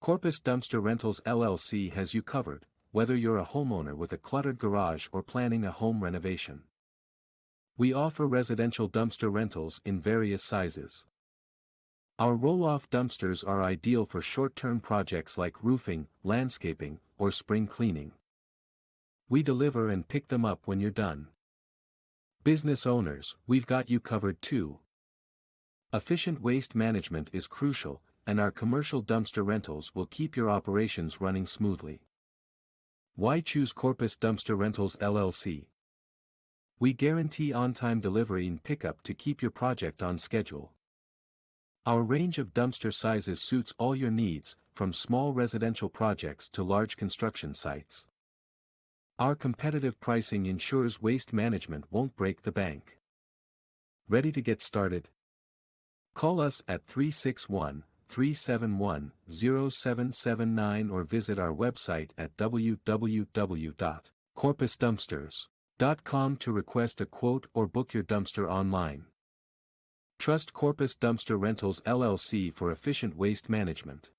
Corpus Dumpster Rentals LLC has you covered, whether you're a homeowner with a cluttered garage or planning a home renovation. We offer residential dumpster rentals in various sizes. Our roll-off dumpsters are ideal for short-term projects like roofing, landscaping, or spring cleaning. We deliver and pick them up when you're done. Business owners, we've got you covered too. Efficient waste management is crucial, and our commercial dumpster rentals will keep your operations running smoothly. Why choose Corpus Dumpster Rentals LLC? We guarantee on-time delivery and pickup to keep your project on schedule. Our range of dumpster sizes suits all your needs, from small residential projects to large construction sites. Our competitive pricing ensures waste management won't break the bank. Ready to get started? Call us at 361-371-0779 or visit our website at www.corpusdumpsters.com to request a quote or book your dumpster online. Trust Corpus Dumpster Rentals LLC for efficient waste management.